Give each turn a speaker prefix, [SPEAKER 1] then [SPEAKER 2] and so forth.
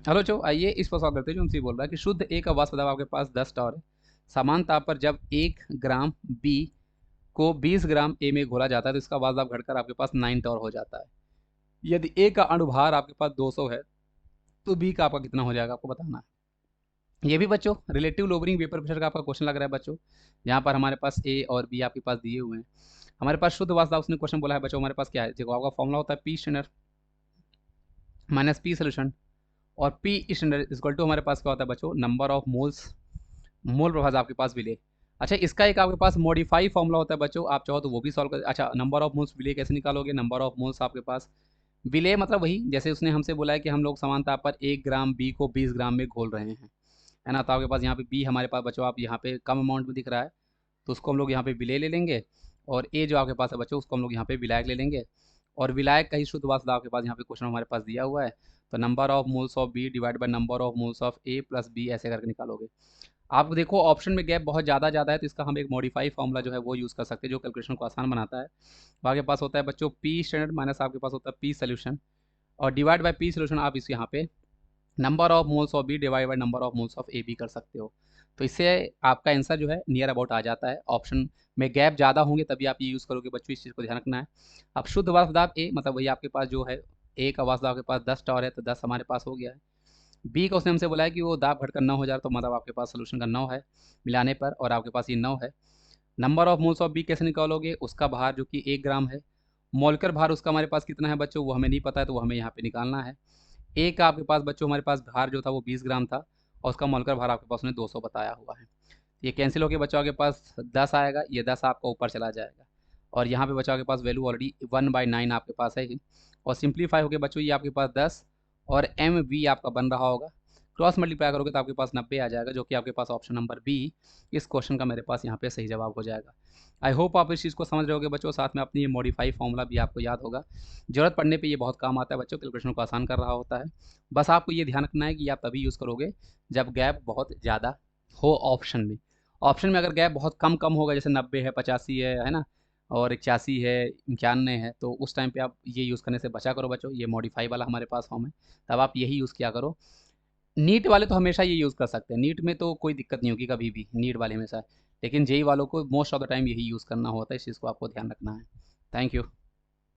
[SPEAKER 1] Hello जो आइए इस पर सवाल करते हैं। जो हमसे बोल रहा है कि शुद्ध ए का वाष्प दबाव आपके पास 10 टॉर है। समान ताप पर जब 1 ग्राम बी को 20 ग्राम ए में घोला जाता है तो इसका वाष्प दबाव घटकर आपके पास 9 टॉर हो जाता है। यदि ए का अणुभार आपके पास 200 है तो बी का आपका कितना हो जाएगा, आपको बताना है। ये भी बच्चों रिलेटिव लोबरिंग वेपर प्रेशर का आपका क्वेश्चन लग रहा है बच्चों। यहाँ पर हमारे पास ए और बी आपके पास दिए हुए हैं। हमारे पास शुद्ध वाष्प दबाव उसने क्वेश्चन बोला है बच्चों। हमारे पास क्या है, देखो आपका फॉर्मूला होता है P standard minus P solution, और पी स्टैंडर्ड इक्वल टू हमारे पास क्या होता है बच्चों, नंबर ऑफ मोल्स, मोल प्रभाव आपके पास विले। अच्छा, इसका एक आपके पास मॉडिफाई फॉर्मूला होता है बच्चों, आप चाहो तो वो भी सॉल्व कर। अच्छा, नंबर ऑफ मोल्स विले कैसे निकालोगे, नंबर ऑफ मोल्स आपके पास विले मतलब वही जैसे उसने हमसे बोला है कि हम लोग समान ताप पर 1 ग्राम बी को 20 ग्राम में घोल रहे हैं, है ना। तो आपके पास यहाँ पे बी हमारे पास बच्चों आप यहाँ पे कम अमाउंट में दिख रहा है तो उसको हम लोग यहाँ पे विले ले लेंगे, और ए जो आपके पास है बच्चों उसको हम लोग यहाँ पे विलायक ले लेंगे। और विलायक का ही शुद्ध वाष्प आपके पास यहाँ पे क्वेश्चन हमारे पास दिया हुआ है। तो number of moles of B divide by number of moles of A plus B ऐसे करके निकालोगे। आप देखो ऑप्शन में गैप बहुत ज़्यादा है तो इसका हम एक मॉडिफाई फॉर्मूला जो है वो यूज़ कर सकते हैं जो कैलकुलेशन को आसान बनाता है। तो आपके पास होता है बच्चों पी स्टैंडर्ड माइनस आपके पास होता है पी सोल्यूशन, और डिवाइड बाय पी सोल्यूशन आप इस यहाँ पे number of moles of B divide by number of moles of A B कर सकते हो। तो इससे आपका आंसर जो है नियर अबाउट आ जाता है। ऑप्शन में गैप ज़्यादा होंगे तभी आप ये यूज़ करोगे बच्चों, इस चीज़ को ध्यान रखना है। अब शुद्ध वाष्प दाब ए मतलब वही आपके पास जो है, ए का वाष्प दाब आपके पास 10 टॉर है तो 10 हमारे पास हो गया है। बी का उसने हमसे बोला है कि वो दाब घटकर 9 हो जा रहा, तो मतलब आपके पास सोल्यूशन का 9 है मिलाने पर, और आपके पास ये 9 है। Number of moles of B कैसे निकालोगे, उसका भार जो कि 1 ग्राम है, मोलकर भार उसका हमारे पास कितना है बच्चों वो हमें नहीं पता है तो वो हमें यहाँ पे निकालना है। ए का आपके पास बच्चों हमारे पास भार जो था वो 20 ग्राम था, और उसका मोलकर भार आपके पास उसने 200 बताया हुआ है। ये कैंसिल होकर बच्चों आपके पास 10 आएगा, ये 10 आपका ऊपर चला जाएगा, और यहाँ पे बच्चों आपके पास वैल्यू ऑलरेडी 1/9 आपके पास है ही। और सिंप्लीफाई होकर बच्चों ये आपके पास 10 और एम वी आपका बन रहा होगा। क्रॉस मल्टीप्लाई करोगे तो आपके पास 90 आ जाएगा, जो कि आपके पास ऑप्शन नंबर बी इस क्वेश्चन का मेरे पास यहाँ पे सही जवाब हो जाएगा। आई होप आप इस चीज़ को समझ रहे होगे बच्चों, साथ में अपनी ये मॉडिफाई फॉर्मूला भी आपको याद होगा। जरूरत पड़ने पे ये बहुत काम आता है बच्चों, कैलकुलेशन को आसान कर रहा होता है। बस आपको ये ध्यान रखना है कि आप तभी यूज़ करोगे जब गैप बहुत ज़्यादा हो ऑप्शन में। ऑप्शन में अगर गैप बहुत कम कम होगा, जैसे 90 है, 85 है ना, और 81 है, 91 है, तो उस टाइम पे आप ये यूज़ करने से बचा करो बच्चों। ये मॉडिफाई वाला हमारे पास फॉर्म है, तब आप यही यूज़ किया करो। नीट वाले तो हमेशा ये यूज़ कर सकते हैं, नीट में तो कोई दिक्कत नहीं होगी कभी भी, नीट वाले हमेशा। लेकिन जेई वालों को मोस्ट ऑफ द टाइम यही यूज़ करना होता है, इस चीज़ को आपको ध्यान रखना है। Thank you.